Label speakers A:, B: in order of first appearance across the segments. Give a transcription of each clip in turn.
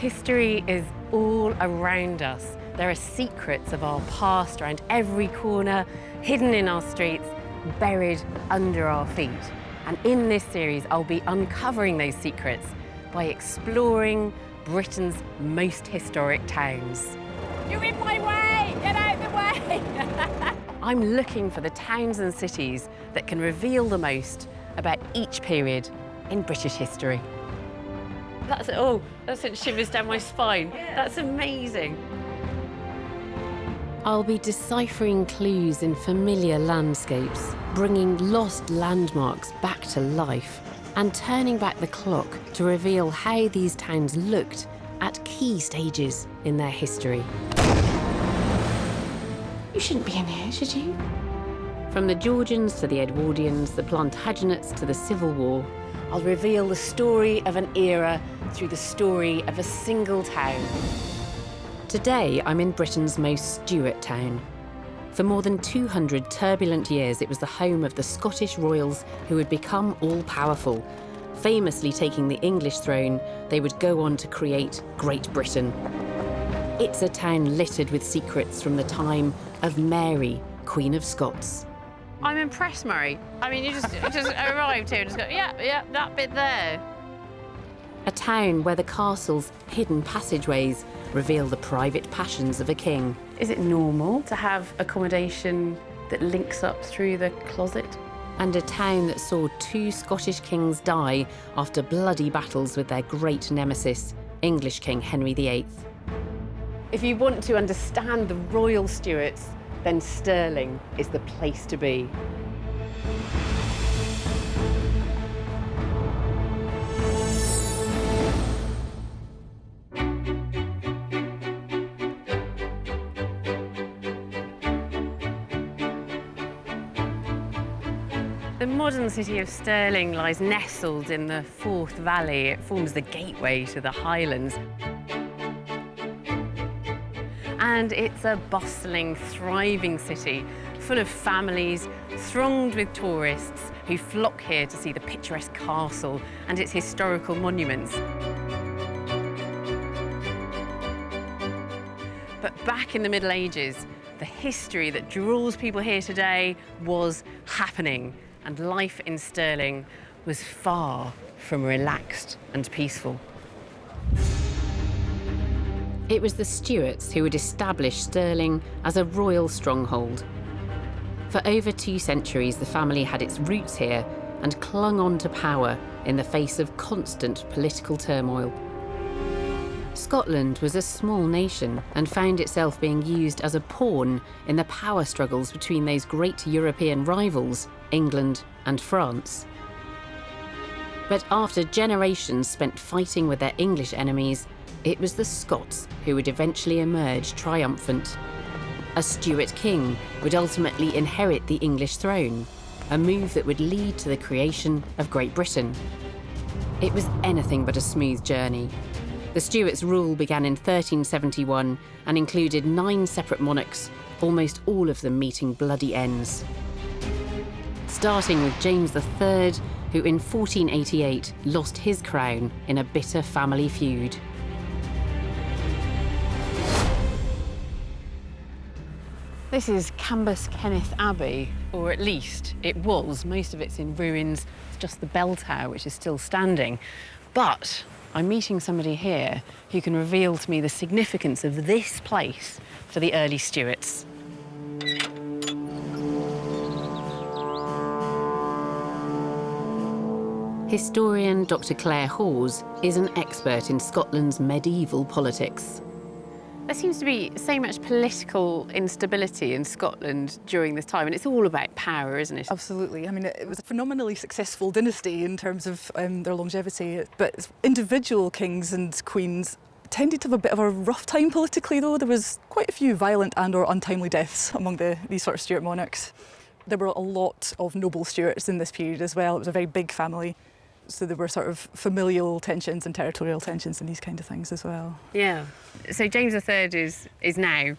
A: History is all around us. There are secrets of our past around every corner, hidden in our streets, buried under our feet. And in this series, I'll be uncovering those secrets by exploring Britain's most historic towns.
B: You're in my way! Get out of the way!
A: I'm looking for the towns and cities that can reveal the most about each period in British history. That sent shivers down my spine. Yeah. That's amazing. I'll be deciphering clues in familiar landscapes, bringing lost landmarks back to life, and turning back the clock to reveal how these towns looked at key stages in their history. You shouldn't be in here, should you? From the Georgians to the Edwardians, the Plantagenets to the Civil War, I'll reveal the story of an era through the story of a single town. Today, I'm in Britain's most Stewart town. For more than 200 turbulent years, it was the home of the Scottish royals who would become all-powerful. Famously taking the English throne, they would go on to create Great Britain. It's a town littered with secrets from the time of Mary, Queen of Scots. I'm impressed, Murray. I mean, you just arrived here and just go, yeah, that bit there. A town where the castle's hidden passageways reveal the private passions of a king. Is it normal to have accommodation that links up through the closet? And a town that saw 2 Scottish kings die after bloody battles with their great nemesis, English King Henry VIII. If you want to understand the royal Stewarts, then Stirling is the place to be. The modern city of Stirling lies nestled in the Forth Valley. It forms the gateway to the Highlands. And it's a bustling, thriving city, full of families, thronged with tourists who flock here to see the picturesque castle and its historical monuments. But back in the Middle Ages, the history that draws people here today was happening, and life in Stirling was far from relaxed and peaceful. It was the Stewarts who would establish Stirling as a royal stronghold. For over 2 centuries, the family had its roots here and clung on to power in the face of constant political turmoil. Scotland was a small nation and found itself being used as a pawn in the power struggles between those great European rivals, England and France. But after generations spent fighting with their English enemies, it was the Scots who would eventually emerge triumphant. A Stuart king would ultimately inherit the English throne, a move that would lead to the creation of Great Britain. It was anything but a smooth journey. The Stuarts' rule began in 1371 and included 9 separate monarchs, almost all of them meeting bloody ends. Starting with James III, who in 1488 lost his crown in a bitter family feud. This is Cambus Kenneth Abbey, or at least it was. Most of it's in ruins. It's just the bell tower which is still standing. But I'm meeting somebody here who can reveal to me the significance of this place for the early Stewarts. Historian Dr. Claire Hawes is an expert in Scotland's medieval politics. There seems to be so much political instability in Scotland during this time, and it's all about power, isn't it?
C: Absolutely. I mean, it was a phenomenally successful dynasty in terms of their longevity, but individual kings and queens tended to have a bit of a rough time politically, though. There was quite a few violent and or untimely deaths among these sort of Stuart monarchs. There were a lot of noble Stuarts in this period as well. It was a very big family. So there were sort of familial tensions and territorial tensions and these kind of things as well.
A: Yeah. So James III is now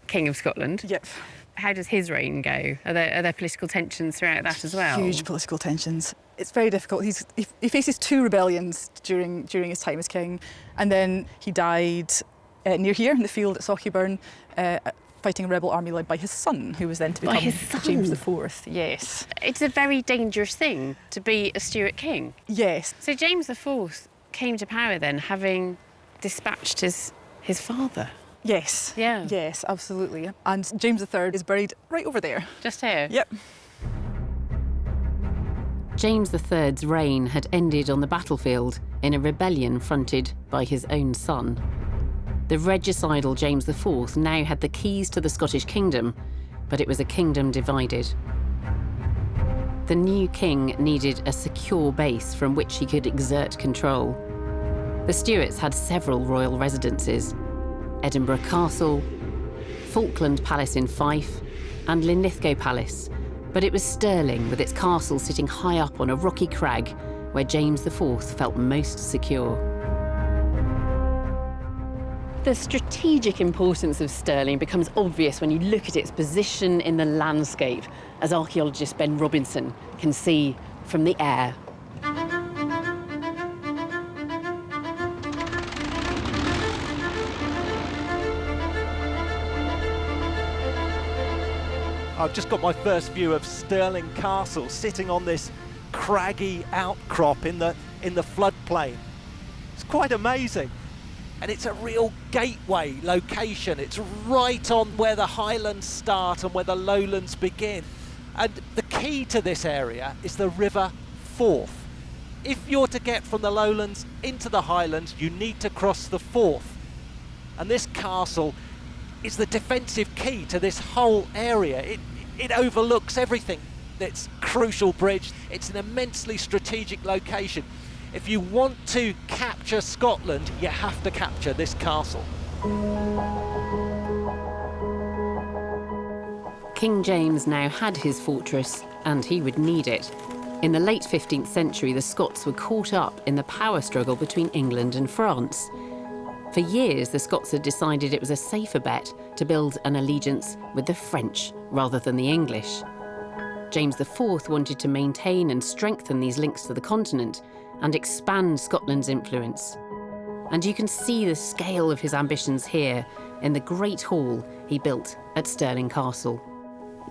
A: King of Scotland.
C: Yep.
A: how does his reign go? Are there political tensions throughout that as well?
C: Huge political tensions. It's very difficult. He faces 2 rebellions during his time as king, and then he died near here in the field at Sauchieburn, fighting a rebel army led by his son, who was then to become James IV. Yes.
A: It's a very dangerous thing to be a Stuart king.
C: Yes.
A: So James IV came to power then, having dispatched his father.
C: Yes.
A: Yeah.
C: Yes, absolutely. And James III is buried right over there.
A: Just here?
C: Yep.
A: James III's reign had ended on the battlefield in a rebellion fronted by his own son. The regicidal James IV now had the keys to the Scottish kingdom, but it was a kingdom divided. The new king needed a secure base from which he could exert control. The Stewarts had several royal residences: Edinburgh Castle, Falkland Palace in Fife, and Linlithgow Palace, but it was Stirling, with its castle sitting high up on a rocky crag, where James IV felt most secure. The strategic importance of Stirling becomes obvious when you look at its position in the landscape, as archaeologist Ben Robinson can see from the air.
D: I've just got my first view of Stirling Castle, sitting on this craggy outcrop in the floodplain. It's quite amazing. And it's a real gateway location. It's right on where the highlands start and where the lowlands begin. And the key to this area is the River Forth. If you're to get from the lowlands into the highlands, you need to cross the Forth. And this castle is the defensive key to this whole area. It overlooks everything. It's a crucial bridge. It's an immensely strategic location. If you want to capture Scotland, you have to capture this castle.
A: King James now had his fortress, and he would need it. In the late 15th century, the Scots were caught up in the power struggle between England and France. For years, the Scots had decided it was a safer bet to build an allegiance with the French rather than the English. James IV wanted to maintain and strengthen these links to the continent and expand Scotland's influence. And you can see the scale of his ambitions here in the great hall he built at Stirling Castle.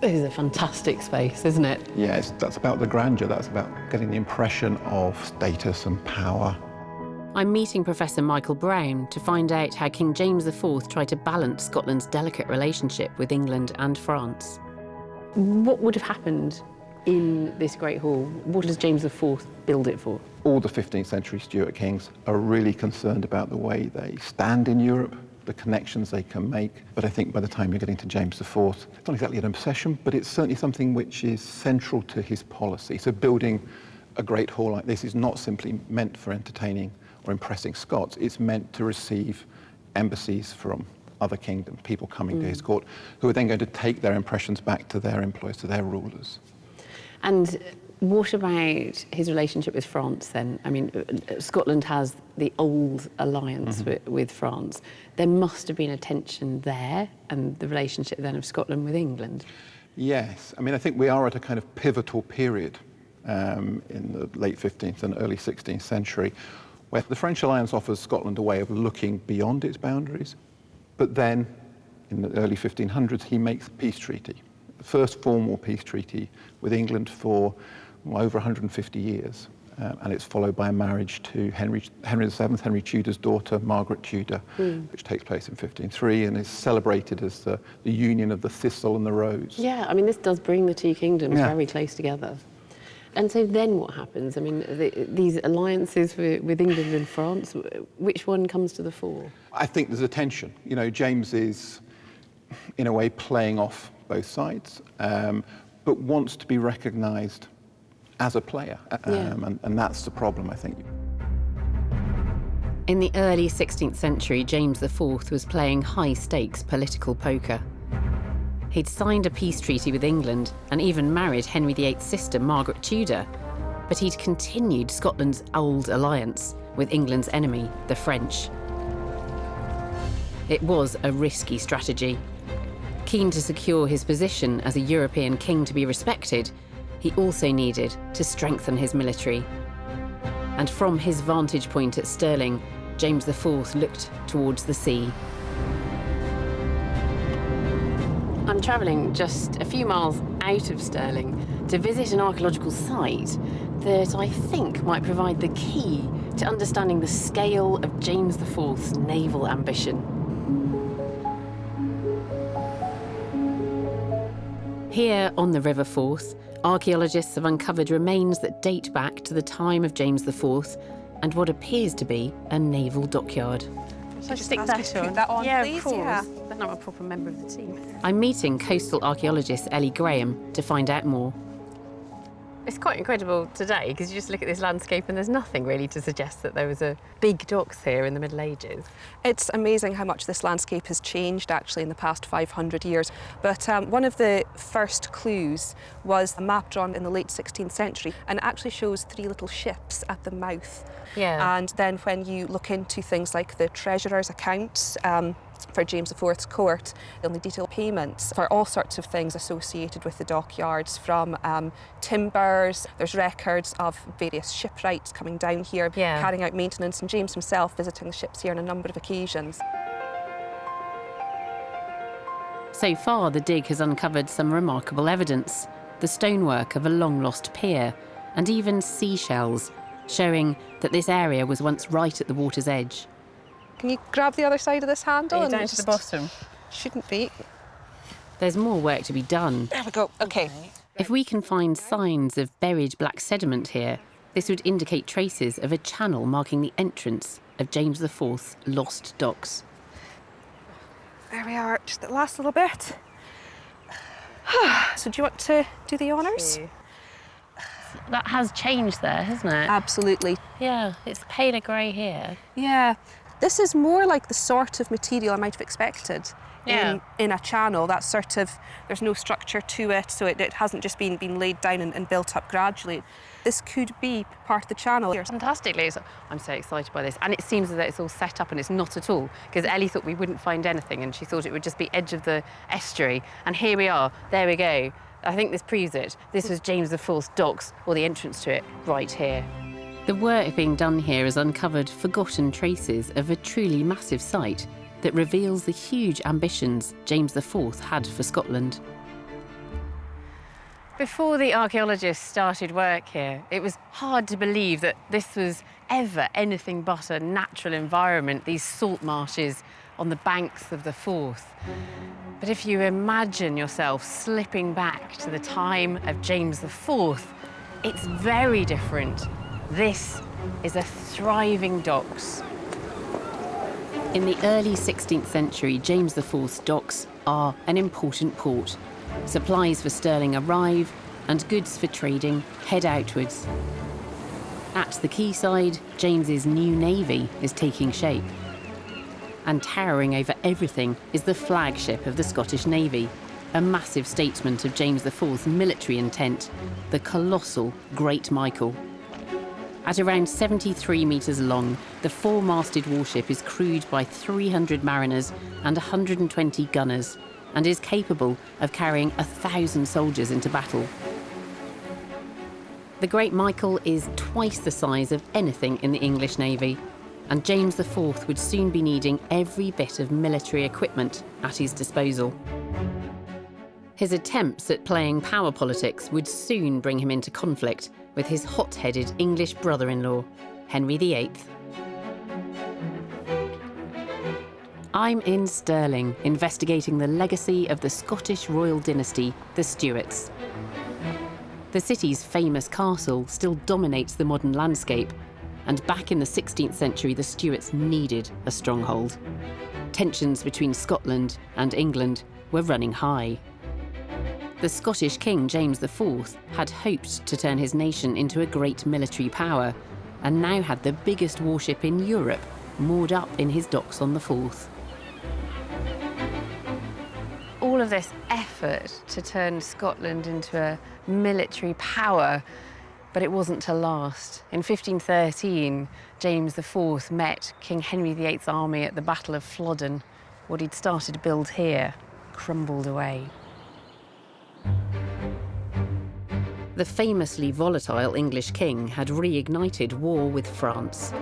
A: This is a fantastic space, isn't it?
E: Yeah, that's about the grandeur. That's about getting the impression of status and power.
A: I'm meeting Professor Michael Brown to find out how King James IV tried to balance Scotland's delicate relationship with England and France. What would have happened in this great hall? What does James IV build it for?
E: All the 15th century Stuart kings are really concerned about the way they stand in Europe, the connections they can make. But I think by the time you're getting to James IV, it's not exactly an obsession, but it's certainly something which is central to his policy. So building a great hall like this is not simply meant for entertaining or impressing Scots. It's meant to receive embassies from other kingdoms, people coming to his court, who are then going to take their impressions back to their employers, to their rulers.
A: And what about his relationship with France then? I mean, Scotland has the old alliance with France. There must have been a tension there, and the relationship then of Scotland with England.
E: Yes, I mean, I think we are at a kind of pivotal period in the late 15th and early 16th century, where the French alliance offers Scotland a way of looking beyond its boundaries. But then, in the early 1500s, he makes a peace treaty, the first formal peace treaty with England for over 150 years. And it's followed by a marriage to Henry VII, Henry Tudor's daughter, Margaret Tudor, which takes place in 1503 and is celebrated as the union of the thistle and the rose.
A: Yeah, I mean, this does bring the two kingdoms very close together. And so then what happens? I mean, these alliances with England and France, which one comes to the fore?
E: I think there's a tension. You know, James is, in a way, playing off both sides, but wants to be recognised as a player. And that's the problem, I think.
A: In the early 16th century, James IV was playing high-stakes political poker. He'd signed a peace treaty with England and even married Henry VIII's sister, Margaret Tudor, but he'd continued Scotland's old alliance with England's enemy, the French. It was a risky strategy. Keen to secure his position as a European king to be respected, he also needed to strengthen his military. And from his vantage point at Stirling, James IV looked towards the sea. I'm travelling just a few miles out of Stirling to visit an archaeological site that I think might provide the key to understanding the scale of James IV's naval ambition. Here on the River Forth, archaeologists have uncovered remains that date back to the time of James IV and what appears to be a naval dockyard.
B: Shall I stick that on?
A: Yeah,
B: please?
A: of course.
B: Yeah.
A: Then I'm a proper member of the team. I'm meeting coastal archaeologist Ellie Graham to find out more. It's quite incredible today because you just look at this landscape and there's nothing really to suggest that there was a big docks here in the Middle Ages.
F: It's amazing how much this landscape has changed actually in the past 500 years. But one of the first clues was a map drawn in the late 16th century and it actually shows 3 little ships at the mouth.
A: Yeah.
F: And then when you look into things like the treasurer's accounts, for James IV's court, they'll need detailed payments for all sorts of things associated with the dockyards, from timbers. There's records of various shipwrights coming down here, carrying out maintenance, and James himself visiting the ships here on a number of occasions.
A: So far, the dig has uncovered some remarkable evidence. The stonework of a long-lost pier, and even seashells, showing that this area was once right at the water's edge.
F: Can you grab the other side of this handle?
A: Down to the bottom.
F: Shouldn't be.
A: There's more work to be done.
F: There we go. Okay.
A: If we can find signs of buried black sediment here, this would indicate traces of a channel marking the entrance of James IV's lost docks.
F: There we are. Just the last little bit. So do you want to do the honours?
A: That has changed there, hasn't it?
F: Absolutely.
A: Yeah, it's paler grey here.
F: Yeah. This is more like the sort of material I might have expected in a channel. That sort of, there's no structure to it, so it hasn't just been laid down and built up gradually. This could be part of the channel.
A: Fantastically. I'm so excited by this. And it seems as though it's all set up, and it's not at all, because Ellie thought we wouldn't find anything and she thought it would just be edge of the estuary. And here we are, there we go. I think this proves it. This was James IV's docks, or the entrance to it, right here. The work being done here has uncovered forgotten traces of a truly massive site that reveals the huge ambitions James IV had for Scotland. Before the archaeologists started work here, it was hard to believe that this was ever anything but a natural environment, these salt marshes on the banks of the Forth. But if you imagine yourself slipping back to the time of James IV, it's very different. This is a thriving docks. In the early 16th century, James IV's docks are an important port. Supplies for Stirling arrive, and goods for trading head outwards. At the quayside, James's new navy is taking shape. And towering over everything is the flagship of the Scottish Navy, a massive statement of James IV's military intent, the colossal Great Michael. At around 73 metres long, the 4-masted warship is crewed by 300 mariners and 120 gunners, and is capable of carrying 1,000 soldiers into battle. The Great Michael is twice the size of anything in the English Navy, and James IV would soon be needing every bit of military equipment at his disposal. His attempts at playing power politics would soon bring him into conflict with his hot-headed English brother-in-law, Henry VIII. I'm in Stirling, investigating the legacy of the Scottish royal dynasty, the Stewarts. The city's famous castle still dominates the modern landscape, and back in the 16th century, the Stewarts needed a stronghold. Tensions between Scotland and England were running high. The Scottish King James IV had hoped to turn his nation into a great military power, and now had the biggest warship in Europe moored up in his docks on the Forth. All of this effort to turn Scotland into a military power, but it wasn't to last. In 1513, James IV met King Henry VIII's army at the Battle of Flodden. What he'd started to build here crumbled away. The famously volatile English king had reignited war with France.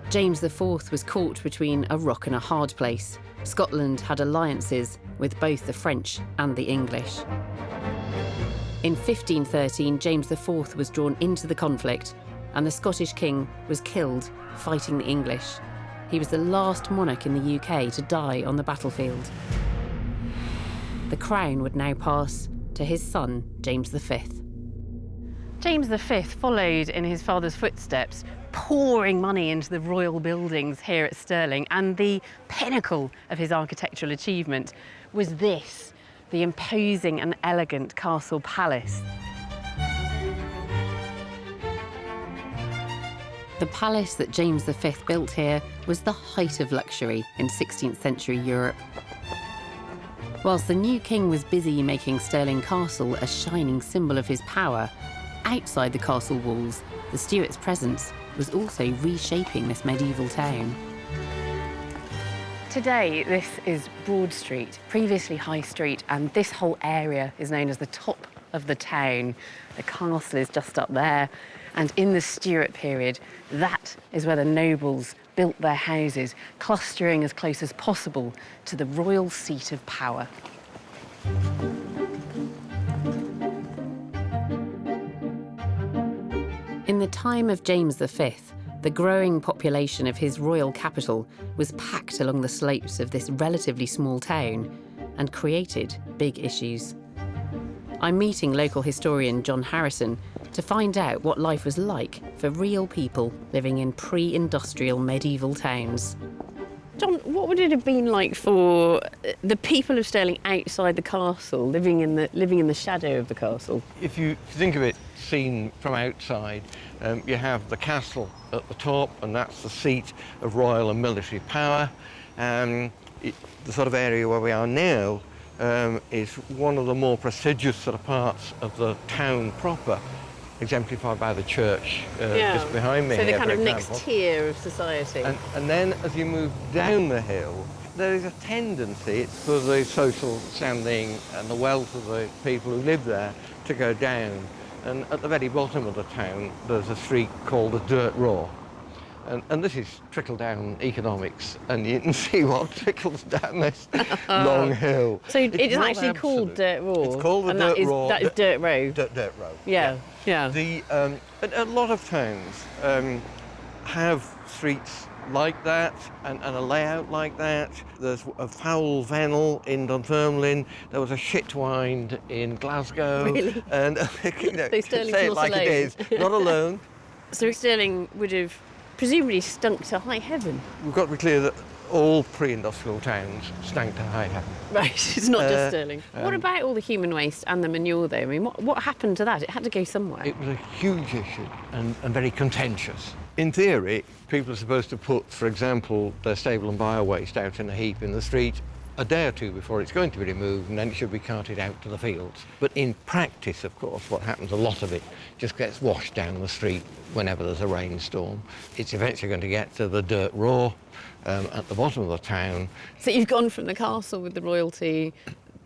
A: James IV was caught between a rock and a hard place. Scotland had alliances with both the French and the English. In 1513, James IV was drawn into the conflict, and the Scottish king was killed fighting the English. He was the last monarch in the UK to die on the battlefield. The crown would now pass to his son, James V. James V followed in his father's footsteps, pouring money into the royal buildings here at Stirling, and the pinnacle of his architectural achievement was this, the imposing and elegant castle palace. The palace that James V built here was the height of luxury in 16th century Europe. Whilst the new king was busy making Stirling Castle a shining symbol of his power, outside the castle walls, the Stewarts' presence was also reshaping this medieval town. Today, this is Broad Street, previously High Street, and this whole area is known as the top of the town. The castle is just up there, and in the Stewart period, that is where the nobles built their houses, clustering as close as possible to the royal seat of power. In the time of James V, the growing population of his royal capital was packed along the slopes of this relatively small town and created big issues. I'm meeting local historian John Harrison to find out what life was like for real people living in pre-industrial medieval towns. John, what would it have been like for the people of Stirling outside the castle, living in the shadow of the castle?
G: If you think of it seen from outside, you have the castle at the top, and that's the seat of royal and military power. The sort of area where we are now is one of the more prestigious sort of parts of the town proper, exemplified by the church just behind me.
A: So the
G: here,
A: kind of
G: example.
A: next tier of society.
G: And then as you move down the hill, there is a tendency for the social standing and the wealth of the people who live there to go down. And at the very bottom of the town, there's a street called the Dirt Row. And this is trickle-down economics, and you can see what trickles down this long hill.
A: So it's actually called Dirt Row?
G: It's called the Dirt Row.
A: That is Dirt Row?
G: Dirt Row.
A: Yeah.
G: But a lot of towns have streets like that and a layout like that. There's a Foul Vennel in Dunfermline. There was a Shitwind in Glasgow.
A: Really?
G: And
A: So Stirling's
G: say it
A: not
G: like
A: alone.
G: it is, not alone.
A: So Stirling would have presumably stunk to high heaven.
G: We've got to be clear that all pre-industrial towns stank to high heaven.
A: Right, it's not just Stirling. What about all the human waste and the manure, though? I mean, what happened to that? It had to go somewhere.
G: It was a huge issue and very contentious. In theory, people are supposed to put, for example, their stable and bio waste out in a heap in the street a day or two before it's going to be removed, and then it should be carted out to the fields. But in practice, of course, what happens, a lot of it just gets washed down the street whenever there's a rainstorm. It's eventually going to get to the Dirt Row at the bottom of the town.
A: So you've gone from the castle with the royalty,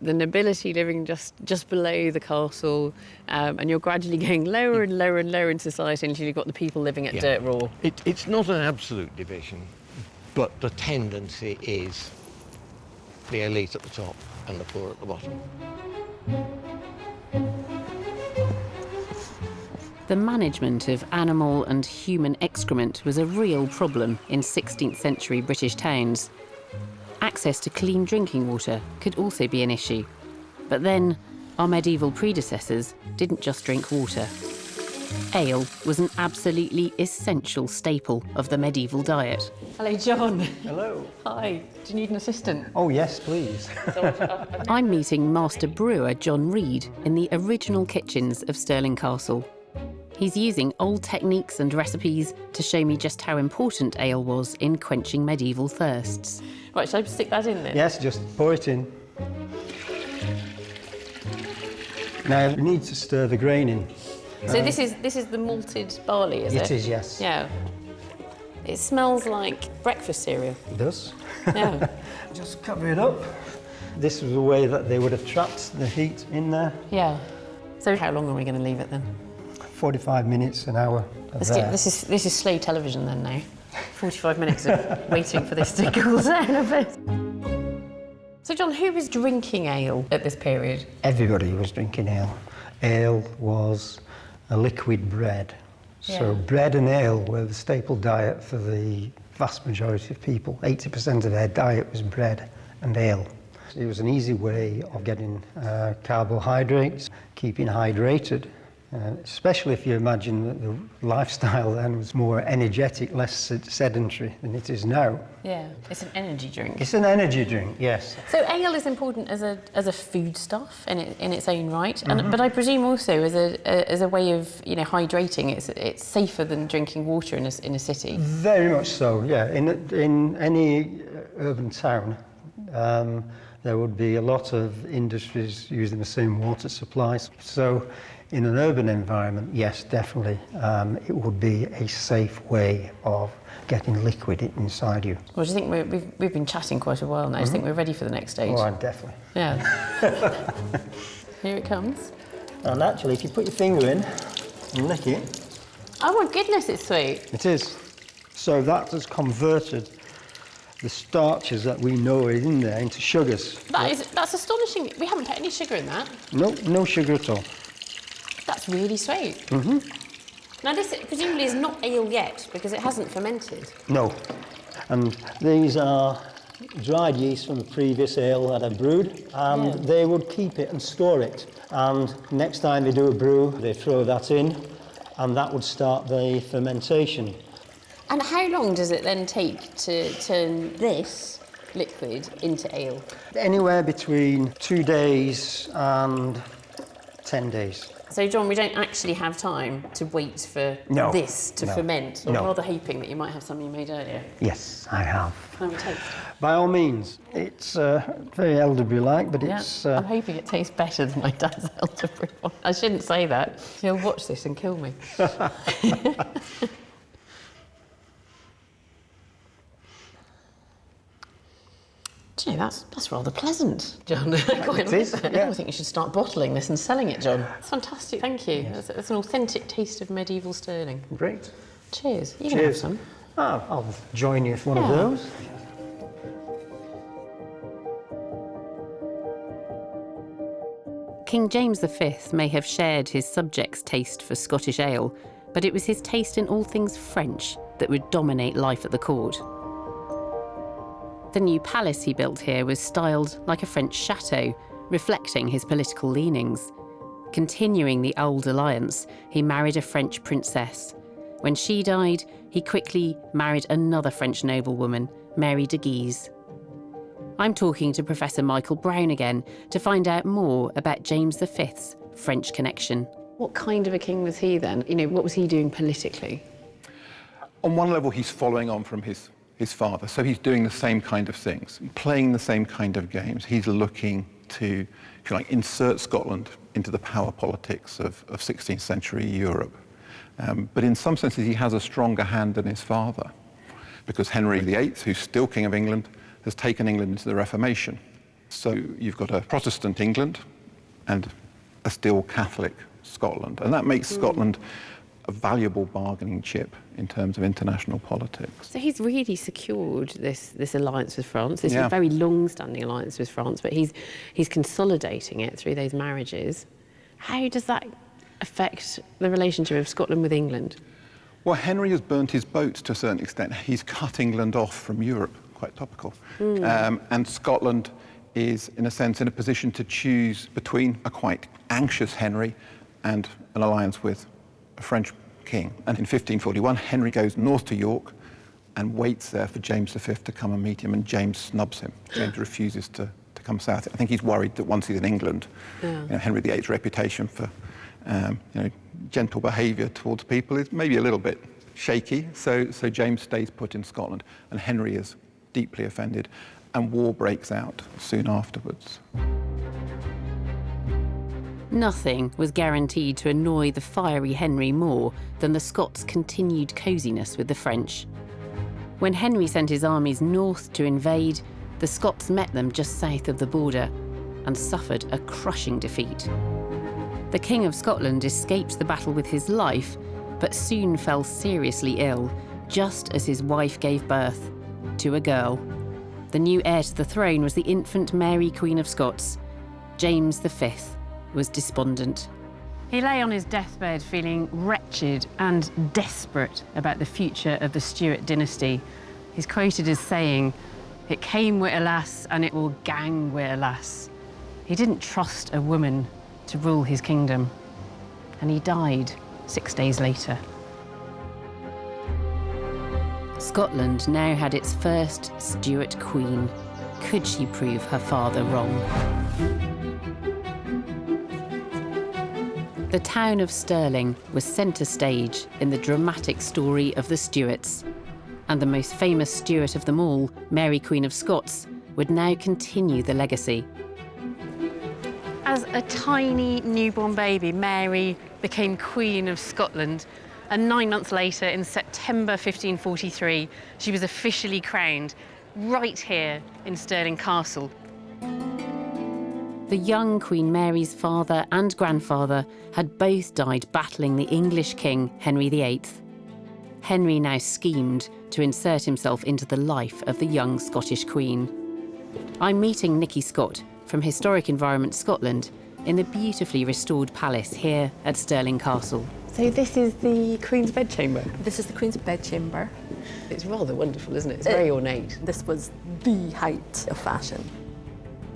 A: the nobility living just below the castle, and you're gradually going lower and lower and lower in society until you've got the people living at Dirt Row.
G: It's not an absolute division, but the tendency is the elite at the top and the poor at the bottom.
A: The management of animal and human excrement was a real problem in 16th century British towns. Access to clean drinking water could also be an issue. But then, our medieval predecessors didn't just drink water. Ale was an absolutely essential staple of the medieval diet. Hello, John.
H: Hello.
A: Hi. Do you need an assistant?
H: Oh, yes, please.
A: I'm meeting master brewer John Reed in the original kitchens of Stirling Castle. He's using old techniques and recipes to show me just how important ale was in quenching medieval thirsts. Right, shall I stick that in then?
H: Yes, just pour it in. Now, you need to stir the grain in.
A: So this is the malted barley, is it?
H: It is, yes.
A: Yeah. It smells like breakfast cereal.
H: It does.
A: Yeah.
H: Just cover it up. This was a way that they would have trapped the heat in there.
A: Yeah. So how long are we going to leave it then?
H: 45 minutes, an hour.
A: This is slow television then now. 45 minutes of waiting for this to cool down a bit. So John, who was drinking ale at this period?
H: Everybody was drinking ale. Ale was a liquid bread. So bread and ale were the staple diet for the vast majority of people. 80% of their diet was bread and ale. It was an easy way of getting carbohydrates, keeping hydrated, especially if you imagine that the lifestyle then was more energetic, less sedentary than it is now.
A: Yeah, it's an energy drink.
H: It's an energy drink, yes.
A: So ale is important as a foodstuff in its own right, but I presume also as a way of hydrating. It's safer than drinking water in a city.
H: Very much so, yeah. In any urban town, there would be a lot of industries using the same water supplies. So in an urban environment, yes, definitely, it would be a safe way of getting liquid inside you.
A: Well, do you think we've been chatting quite a while now? Do you think we're ready for the next stage?
H: Oh, definitely.
A: Yeah. Here it comes.
H: And actually, if you put your finger in and lick it...
A: Oh my goodness, it's sweet.
H: It is. So that has converted the starches that we know are in there into sugars.
A: That's astonishing. We haven't put any sugar in that.
H: No sugar at all.
A: That's really sweet. Now this presumably is not ale yet because it hasn't fermented.
H: No. And these are dried yeast from the previous ale that I brewed, and they would keep it and store it. And next time they do a brew, they throw that in, and that would start the fermentation.
A: And how long does it then take to turn this liquid into ale?
H: Anywhere between 2 days and 10 days.
A: So, John, we don't actually have time to wait for this to ferment. I'm rather hoping that you might have something you made earlier.
H: Yes, I have.
A: Can I have a taste?
H: By all means. It's very elderberry-like, but it's...
A: I'm hoping it tastes better than my dad's elderberry one. I shouldn't say that. He'll watch this and kill me. Do you know, that's rather pleasant, John.
H: It is, yeah.
A: I think you should start bottling this and selling it, John. It's fantastic, thank you. Yes. It's an authentic taste of medieval Stirling.
H: Great.
A: Cheers. You can have some.
H: Oh, I'll join you with one of those.
A: King James V may have shared his subjects' taste for Scottish ale, but it was his taste in all things French that would dominate life at the court. The new palace he built here was styled like a French chateau, reflecting his political leanings. Continuing the old alliance, he married a French princess. When she died, he quickly married another French noblewoman, Mary de Guise. I'm talking to Professor Michael Brown again to find out more about James V's French connection. What kind of a king was he then? What was he doing politically?
E: On one level, he's following on from his father, so he's doing the same kind of things, playing the same kind of games. He's looking to, if you like, insert Scotland into the power politics of 16th century Europe. But in some senses, he has a stronger hand than his father, because Henry VIII, who's still King of England, has taken England into the Reformation. So you've got a Protestant England and a still Catholic Scotland, and that makes Scotland a valuable bargaining chip in terms of international politics.
A: So he's really secured this alliance with France, this very long-standing alliance with France, but he's consolidating it through those marriages. How does that affect the relationship of Scotland with England?
E: Well, Henry has burnt his boats to a certain extent. He's cut England off from Europe, quite topical. And Scotland is, in a sense, in a position to choose between a quite anxious Henry and an alliance with a French king. And in 1541, Henry goes north to York and waits there for James V to come and meet him, and James snubs him. James refuses to come south. I think he's worried that once he's in England, Henry VIII's reputation for gentle behaviour towards people is maybe a little bit shaky. So James stays put in Scotland, and Henry is deeply offended, and war breaks out soon afterwards.
A: Nothing was guaranteed to annoy the fiery Henry more than the Scots' continued coziness with the French. When Henry sent his armies north to invade, the Scots met them just south of the border and suffered a crushing defeat. The King of Scotland escaped the battle with his life, but soon fell seriously ill, just as his wife gave birth to a girl. The new heir to the throne was the infant Mary, Queen of Scots. James V was despondent. He lay on his deathbed feeling wretched and desperate about the future of the Stewart dynasty. He's quoted as saying, "It came wi' a lass and it will gang wi' a lass." He didn't trust a woman to rule his kingdom, and he died 6 days later. Scotland now had its first Stuart queen. Could she prove her father wrong? The town of Stirling was centre stage in the dramatic story of the Stewarts, and the most famous Stuart of them all, Mary, Queen of Scots, would now continue the legacy. As a tiny newborn baby, Mary became Queen of Scotland, and 9 months later, in September 1543, she was officially crowned right here in Stirling Castle. The young Queen Mary's father and grandfather had both died battling the English king, Henry VIII. Henry now schemed to insert himself into the life of the young Scottish queen. I'm meeting Nikki Scott from Historic Environment Scotland in the beautifully restored palace here at Stirling Castle. So this is the Queen's bedchamber?
I: This is the Queen's bedchamber.
A: It's rather wonderful, isn't it? It's very ornate.
I: This was the height of fashion.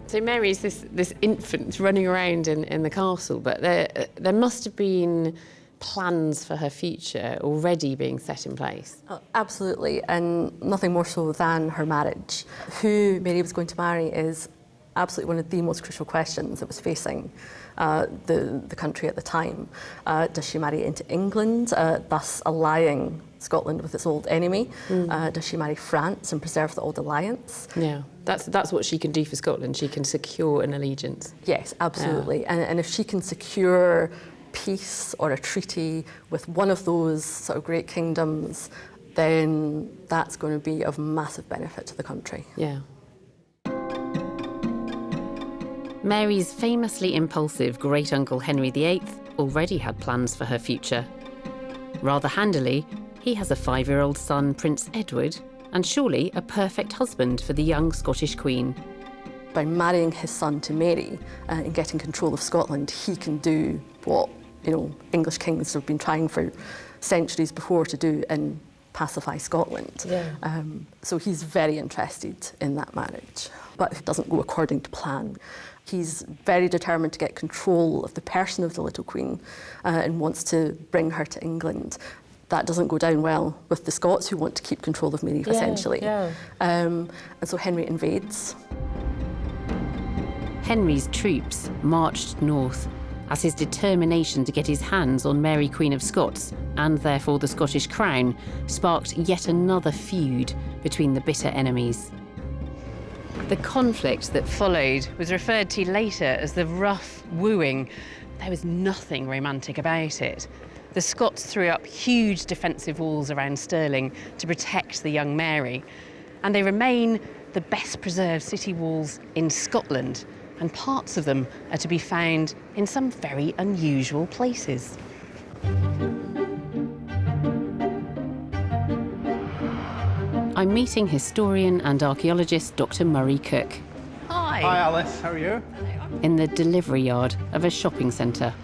A: So Mary's this infant running around in the castle, but there must have been plans for her future already being set in place.
I: Oh, absolutely, and nothing more so than her marriage. Who Mary was going to marry is absolutely one of the most crucial questions that was facing the country at the time. Does she marry into England, thus allying Scotland with its old enemy? Does she marry France and preserve the old alliance?
A: Yeah, that's what she can do for Scotland. She can secure an allegiance.
I: Yes, absolutely. Yeah. And if she can secure peace or a treaty with one of those sort of great kingdoms, then that's going to be of massive benefit to the country.
A: Yeah. Mary's famously impulsive great-uncle Henry VIII already had plans for her future. Rather handily, he has a 5-year-old son, Prince Edward, and surely a perfect husband for the young Scottish Queen.
I: By marrying his son to Mary and getting control of Scotland, he can do what, English kings have been trying for centuries before to do and pacify Scotland.
A: Yeah.
I: So he's very interested in that marriage, but it doesn't go according to plan. He's very determined to get control of the person of the little queen and wants to bring her to England. That doesn't go down well with the Scots, who want to keep control of Mary, essentially.
A: Yeah.
I: And so Henry invades.
A: Henry's troops marched north as his determination to get his hands on Mary, Queen of Scots, and therefore the Scottish crown, sparked yet another feud between the bitter enemies. The conflict that followed was referred to later as the rough wooing. There was nothing romantic about it. The Scots threw up huge defensive walls around Stirling to protect the young Mary, and they remain the best preserved city walls in Scotland, and parts of them are to be found in some very unusual places. I'm meeting historian and archaeologist Dr. Murray Cook. Hi.
J: Hi Alice, how are you?
A: In the delivery yard of a shopping centre.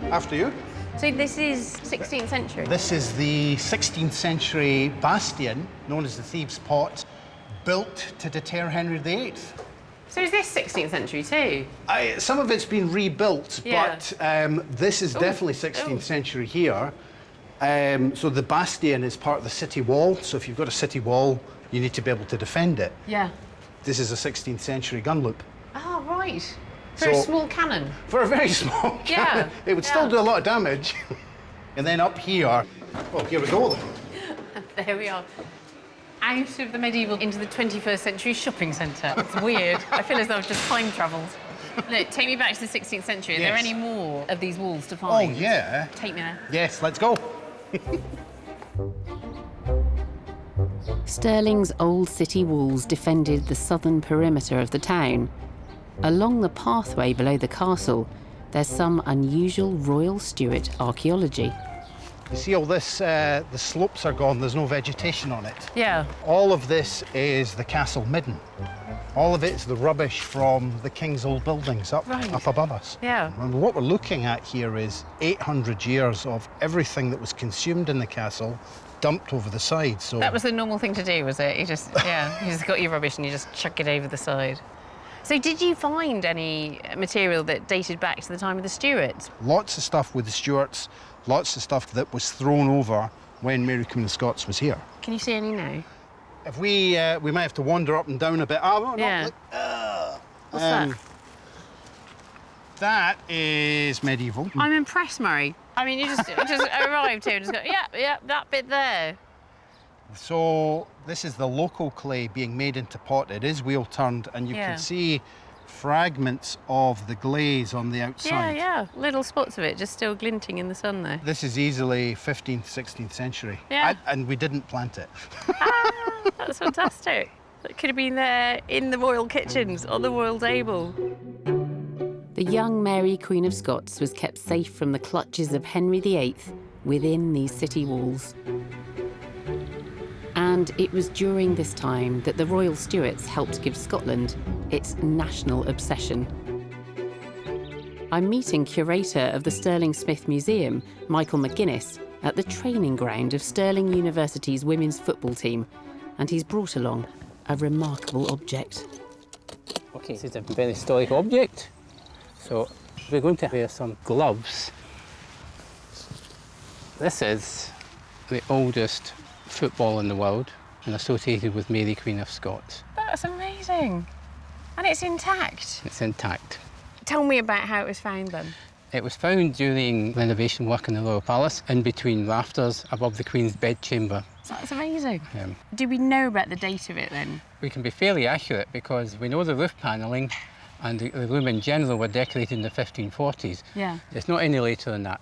J: After you.
A: So this is 16th century?
J: This is the 16th century bastion, known as the Thieves' Pot, built to deter Henry VIII.
A: So is this 16th century too?
J: Some of it's been rebuilt,
A: Yeah.
J: but this is definitely 16th century here. So the bastion is part of the city wall, so if you've got a city wall, you need to be able to defend it.
A: Yeah.
J: This is a 16th century gun loop.
A: Oh, right. For a
J: So-
A: small cannon.
J: For a very small
A: Yeah,
J: cannon, it would still
A: yeah.
J: do a lot of damage. And then up here, well, here we go then.
A: There we are. Out of the medieval into the 21st century shopping centre. It's weird. I feel as though I've just time travelled. Look, take me back to the 16th century. Are there
J: Yes.
A: any more of these walls to
J: Oh,
A: find?
J: yeah.
A: Take me there.
J: Yes, let's go.
A: Stirling's old city walls defended the southern perimeter of the town. Along the pathway below the castle, there's some unusual Royal Stewart archaeology.
J: You see all this, the slopes are gone, there's no vegetation on it.
A: Yeah.
J: All of this is the castle midden. All of it's the rubbish from the king's old buildings up above us.
A: Yeah.
J: And what we're looking at here is 800 years of everything that was consumed in the castle dumped over the side. So
A: That was the normal thing to do, was it? You just, yeah, you just got your rubbish and you just chuck it over the side. So did you find any material that dated back to the time of the Stewarts?
J: lots of stuff with the Stewarts, lots of stuff that was thrown over when Mary Queen of Scots was here.
A: Can you see any now?
J: If we may have to wander up and down a bit. Oh, no,
A: Yeah.
J: look.
A: What's that?
J: That is medieval.
A: I'm impressed, Murray. I mean, you just arrived here and just go, yeah, that bit there.
J: So this is the local clay being made into pot. It is wheel turned, and you
A: Yeah.
J: can see fragments of the glaze on the outside.
A: Yeah, little spots of it just still glinting in the sun there.
J: This is easily 15th, 16th century.
A: Yeah.
J: And we didn't plant it.
A: That's fantastic. It could have been there in the royal kitchens on the royal table. The young Mary, Queen of Scots, was kept safe from the clutches of Henry VIII within these city walls. And it was during this time that the Royal Stewarts helped give Scotland its national obsession. I'm meeting curator of the Stirling Smith Museum, Michael McGuinness, at the training ground of Stirling University's women's football team, and he's brought along a remarkable object.
K: Okay, this is a very historic object. So we're going to wear some gloves. This is the oldest football in the world and associated with Mary, Queen of Scots.
A: That's amazing. And it's intact.
K: It's intact.
A: Tell me about how it was found then.
K: It was found during renovation work in the Royal Palace, in between rafters above the Queen's bedchamber.
A: That's amazing. Do we know about the date of it then?
K: We can be fairly accurate because we know the roof panelling and the room in general were decorated in the 1540s.
A: Yeah.
K: It's not any later than that.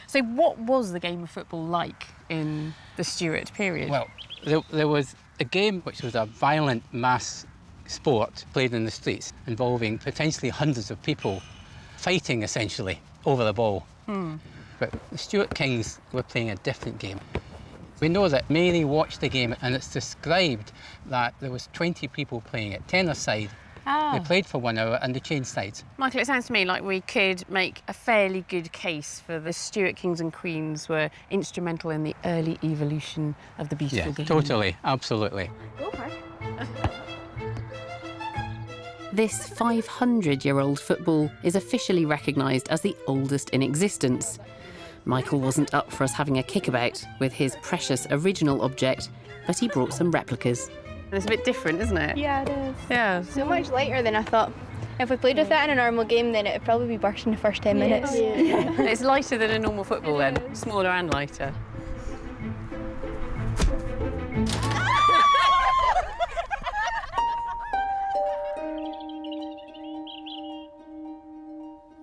A: So what was the game of football like in the Stuart period?
K: Well, there was a game which was a violent mass sport played in the streets involving potentially hundreds of people fighting essentially over the ball. But the Stuart kings were playing a different game. We know that Mary watched the game and it's described that there was 20 people playing it, 10 a side. They played for 1 hour and they changed sides.
A: Michael, it sounds to me like we could make a fairly good case for the Stuart kings and queens were instrumental in the early evolution of the beautiful game.
K: Totally, absolutely.
A: Go for it. This 500-year-old football is officially recognised as the oldest in existence. Michael wasn't up for us having a kickabout with his precious original object, but he brought some replicas. It's a bit different, isn't it?
L: Yeah, it is.
A: Yeah.
L: So much lighter than I thought. If we played with it in a normal game, then it'd probably be burst in the first 10 minutes.
A: Yeah. It's lighter than a normal football then, smaller and lighter.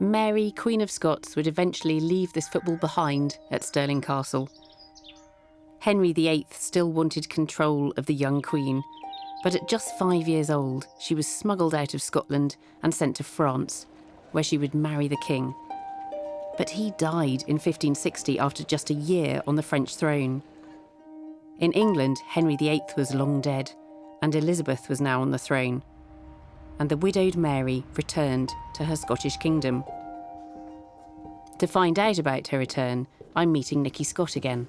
A: Mary, Queen of Scots, would eventually leave this football behind at Stirling Castle. Henry VIII still wanted control of the young queen, but at just 5 years old, she was smuggled out of Scotland and sent to France, where she would marry the king. But he died in 1560 after just a year on the French throne. In England, Henry VIII was long dead, and Elizabeth was now on the throne. And the widowed Mary returned to her Scottish kingdom. To find out about her return, I'm meeting Nikki Scott again.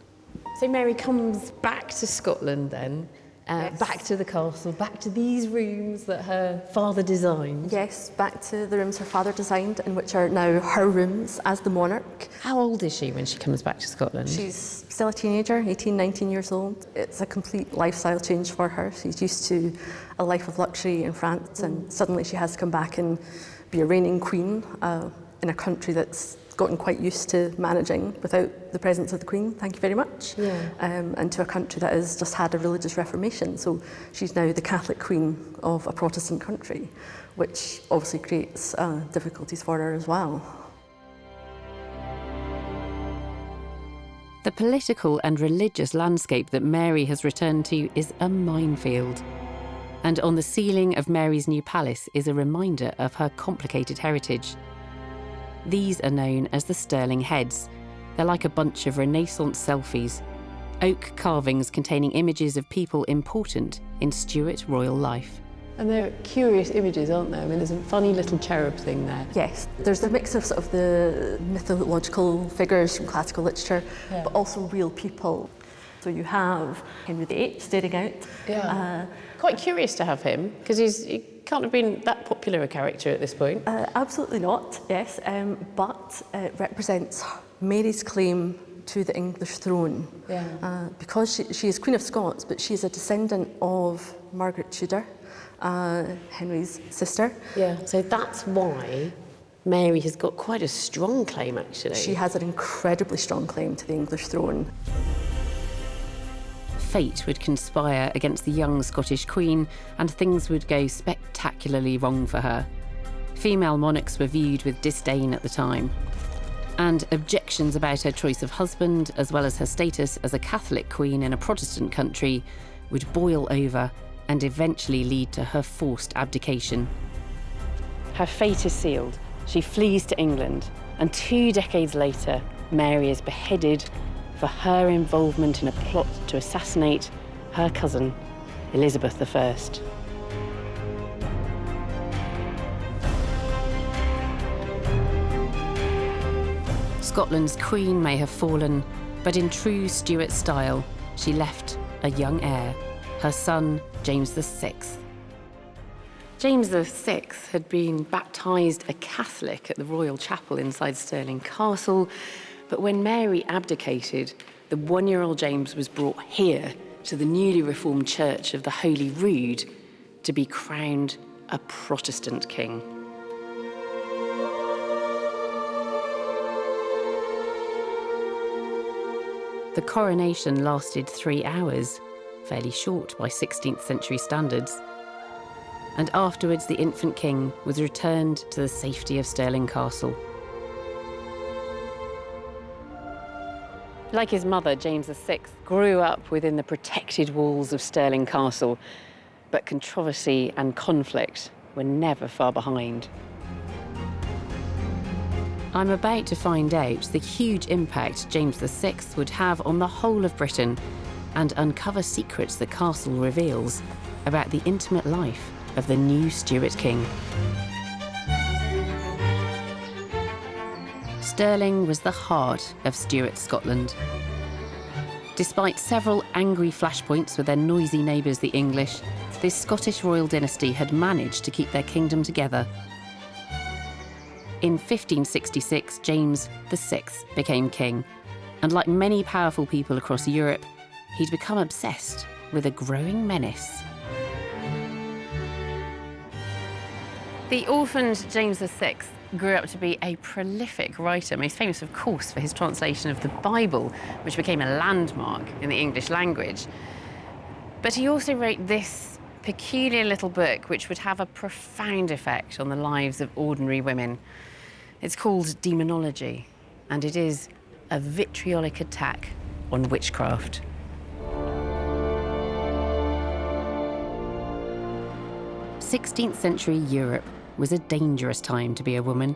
A: So Mary comes back to Scotland then, back to the castle, back to these rooms that her father designed.
I: Yes, back to the rooms her father designed and which are now her rooms as the monarch.
A: How old is she when she comes back to Scotland?
I: She's still a teenager, 18, 19 years old. It's a complete lifestyle change for her. She's used to a life of luxury in France and suddenly she has to come back and be a reigning queen in a country that's gotten quite used to managing without the presence of the Queen, thank you very much, and to a country that has just had a religious reformation. So she's now the Catholic Queen of a Protestant country, which obviously creates difficulties for her as well.
A: The political and religious landscape that Mary has returned to is a minefield. And on the ceiling of Mary's new palace is a reminder of her complicated heritage. These are known as the Stirling Heads. They're like a bunch of Renaissance selfies, oak carvings containing images of people important in Stewart royal life.
M: And they're curious images, aren't they? I mean, there's a funny little cherub thing there.
I: Yes, there's a mix of sort of the mythological figures from classical literature, but also real people. So you have Henry VIII staring out.
M: Yeah. Quite curious to have him, because he can't have been that popular a character at this point.
I: Absolutely not, yes, but it represents Mary's claim to the English throne.
M: Yeah.
I: Because she is Queen of Scots, but she's a descendant of Margaret Tudor, Henry's sister.
M: Yeah, so that's why Mary has got quite a strong claim, actually.
I: She has an incredibly strong claim to the English throne.
A: Fate would conspire against the young Scottish queen, and things would go spectacularly wrong for her. Female monarchs were viewed with disdain at the time, and objections about her choice of husband, as well as her status as a Catholic queen in a Protestant country, would boil over and eventually lead to her forced abdication. Her fate is sealed. She flees to England, and 2 decades later, Mary is beheaded for her involvement in a plot to assassinate her cousin, Elizabeth I. Scotland's queen may have fallen, but in true Stuart style, she left a young heir, her son, James VI. James VI had been baptised a Catholic at the Royal Chapel inside Stirling Castle, but when Mary abdicated, the 1-year-old James was brought here to the newly reformed Church of the Holy Rood to be crowned a Protestant king. The coronation lasted 3 hours, fairly short by 16th century standards. And afterwards, the infant king was returned to the safety of Stirling Castle. Like his mother, James VI grew up within the protected walls of Stirling Castle, but controversy and conflict were never far behind. I'm about to find out the huge impact James VI would have on the whole of Britain and uncover secrets the castle reveals about the intimate life of the new Stuart king. Stirling was the heart of Stuart Scotland. Despite several angry flashpoints with their noisy neighbours, the English, this Scottish royal dynasty had managed to keep their kingdom together. In 1566, James VI became king, and like many powerful people across Europe, he'd become obsessed with a growing menace. The orphaned James VI grew up to be a prolific writer, most famous, of course, for his translation of the Bible, which became a landmark in the English language. But he also wrote this peculiar little book, which would have a profound effect on the lives of ordinary women. It's called Demonology, and it is a vitriolic attack on witchcraft. Sixteenth century Europe was a dangerous time to be a woman.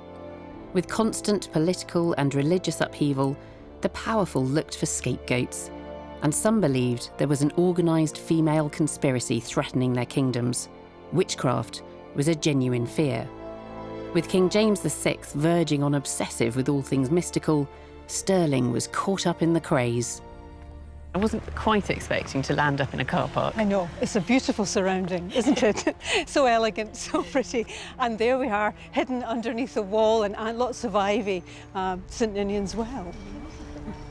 A: With constant political and religious upheaval, the powerful looked for scapegoats, and some believed there was an organised female conspiracy threatening their kingdoms. Witchcraft was a genuine fear. With King James VI verging on obsessive with all things mystical, Stirling was caught up in the craze. I wasn't quite expecting to land up in a car park.
N: I know, it's a beautiful surrounding, isn't it? So elegant, so pretty. And there we are, hidden underneath a wall and lots of ivy, St Ninian's Well.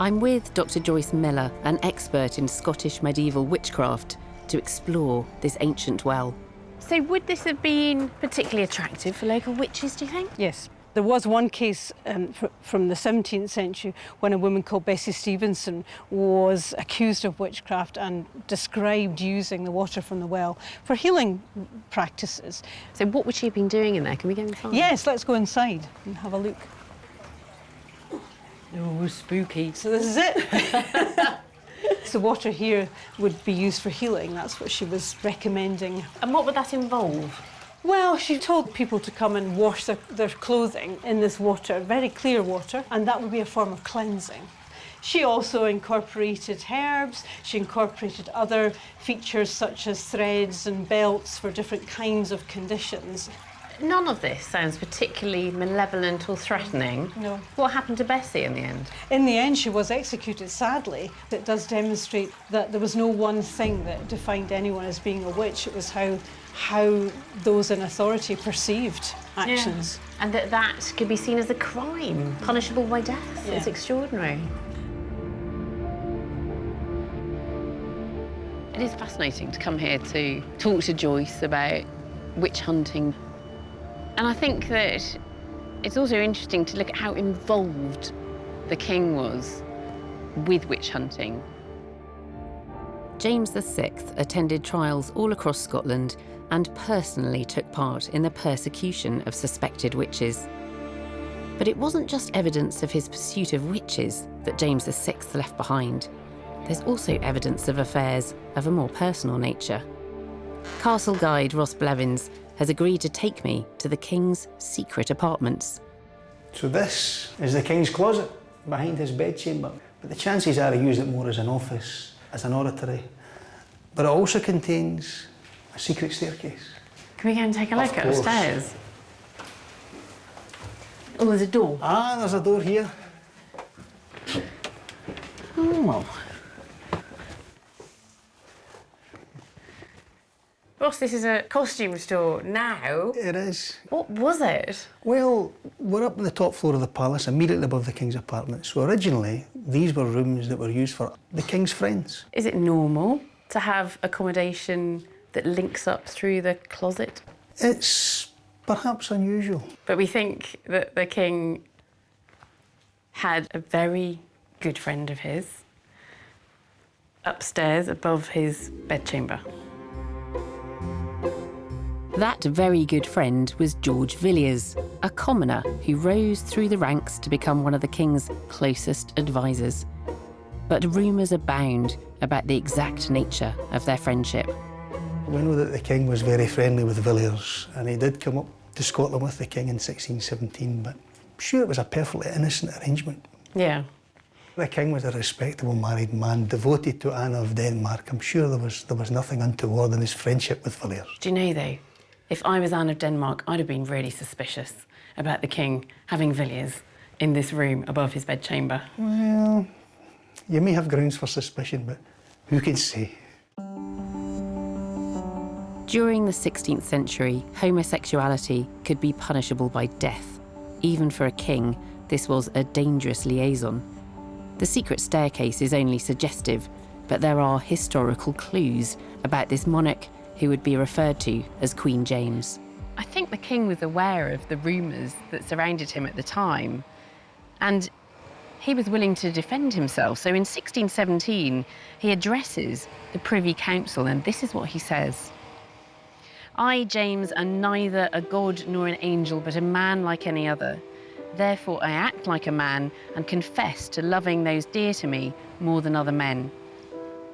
A: I'm with Dr. Joyce Miller, an expert in Scottish medieval witchcraft, to explore this ancient well. So would this have been particularly attractive for local witches, do you think?
N: Yes. There was one case from the 17th century when a woman called Bessie Stevenson was accused of witchcraft and described using the water from the well for healing practices.
M: So what would she have been doing in there? Can we go inside?
N: Yes, let's go inside and have a look.
A: Oh, spooky.
N: So this is it. So water here would be used for healing. That's what she was recommending.
A: And what would that involve?
N: Well, she told people to come and wash their clothing in this water, very clear water, and that would be a form of cleansing. She also incorporated herbs. She incorporated other features such as threads and belts for different kinds of conditions.
A: None of this sounds particularly malevolent or threatening.
N: No.
A: What happened to Bessie in the end?
N: In the end, she was executed, sadly. It does demonstrate that there was no one thing that defined anyone as being a witch. It was how those in authority perceived actions.
A: Yeah. And that could be seen as a crime, punishable by death.
N: Yeah.
A: It's extraordinary. It is fascinating to come here to talk to Joyce about witch hunting. And I think that it's also interesting to look at how involved the king was with witch hunting. James VI attended trials all across Scotland and personally took part in the persecution of suspected witches. But it wasn't just evidence of his pursuit of witches that James VI left behind. There's also evidence of affairs of a more personal nature. Castle guide Ross Blevins has agreed to take me to the king's secret apartments.
J: So this is the king's closet behind his bedchamber. But the chances are he used it more as an office, as an oratory. But it also contains a secret staircase.
A: Can we go and take a look upstairs? Oh, there's a door.
J: Ah, there's a door here.
A: Oh. Ross, this is a costume store now.
J: It is.
A: What was it?
J: Well, we're up on the top floor of the palace, immediately above the king's apartment. So originally, these were rooms that were used for the king's friends.
A: Is it normal to have accommodation that links up through the closet?
J: It's perhaps unusual.
A: But we think that the king had a very good friend of his upstairs above his bedchamber. That very good friend was George Villiers, a commoner who rose through the ranks to become one of the king's closest advisors. But rumours abound about the exact nature of their friendship.
J: We know that the king was very friendly with Villiers, and he did come up to Scotland with the king in 1617, but I'm sure it was a perfectly innocent arrangement.
A: Yeah.
J: The king was a respectable married man, devoted to Anne of Denmark. I'm sure there was nothing untoward in his friendship with Villiers.
A: Do you know, though, if I was Anne of Denmark, I'd have been really suspicious about the king having Villiers in this room above his bedchamber.
J: Well, you may have grounds for suspicion, but who can say?
A: During the 16th century, homosexuality could be punishable by death. Even for a king, this was a dangerous liaison. The secret staircase is only suggestive, but there are historical clues about this monarch who would be referred to as Queen James. I think the king was aware of the rumours that surrounded him at the time, and he was willing to defend himself. So in 1617, he addresses the Privy Council, and this is what he says. I, James, am neither a god nor an angel, but a man like any other. Therefore, I act like a man and confess to loving those dear to me more than other men.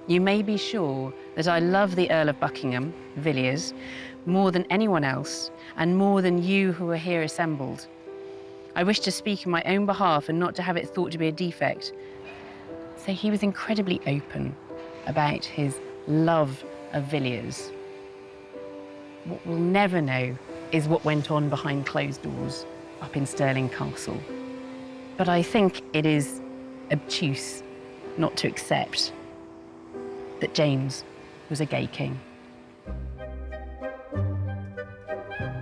A: You may be sure that I love the Earl of Buckingham, Villiers, more than anyone else, and more than you who are here assembled. I wish to speak in my own behalf and not to have it thought to be a defect. So he was incredibly open about his love of Villiers. What we'll never know is what went on behind closed doors up in Stirling Castle. But I think it is obtuse not to accept that James was a gay king.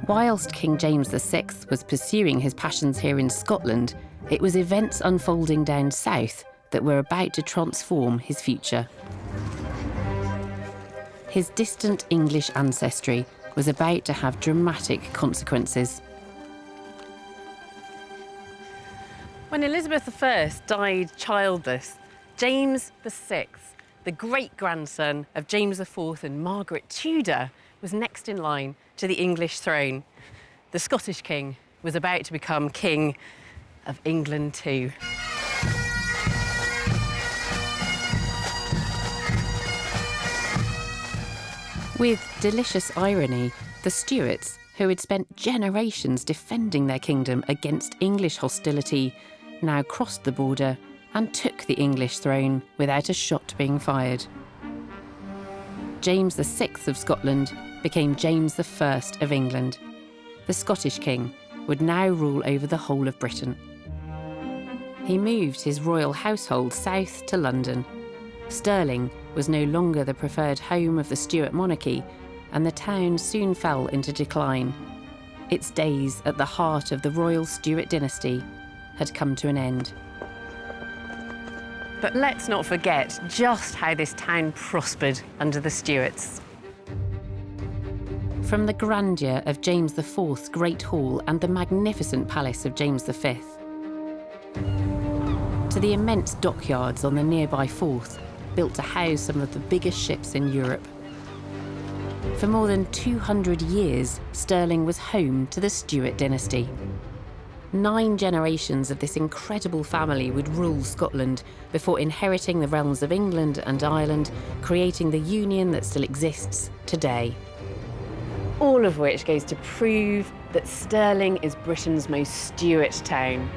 A: Whilst King James VI was pursuing his passions here in Scotland, it was events unfolding down south that were about to transform his future. His distant English ancestry was about to have dramatic consequences. When Elizabeth I died childless, James VI, the great-grandson of James IV and Margaret Tudor, was next in line to the English throne. The Scottish king was about to become king of England too. With delicious irony, the Stewarts, who had spent generations defending their kingdom against English hostility, now crossed the border and took the English throne without a shot being fired. James VI of Scotland became James I of England. The Scottish king would now rule over the whole of Britain. He moved his royal household south to London. Stirling was no longer the preferred home of the Stuart monarchy, and the town soon fell into decline. Its days at the heart of the royal Stewart dynasty had come to an end. But let's not forget just how this town prospered under the Stewarts. From the grandeur of James IV's Great Hall and the magnificent palace of James V, to the immense dockyards on the nearby Forth, built to house some of the biggest ships in Europe. For more than 200 years, Stirling was home to the Stewart dynasty. 9 generations of this incredible family would rule Scotland before inheriting the realms of England and Ireland, creating the union that still exists today. All of which goes to prove that Stirling is Britain's most Stuart town.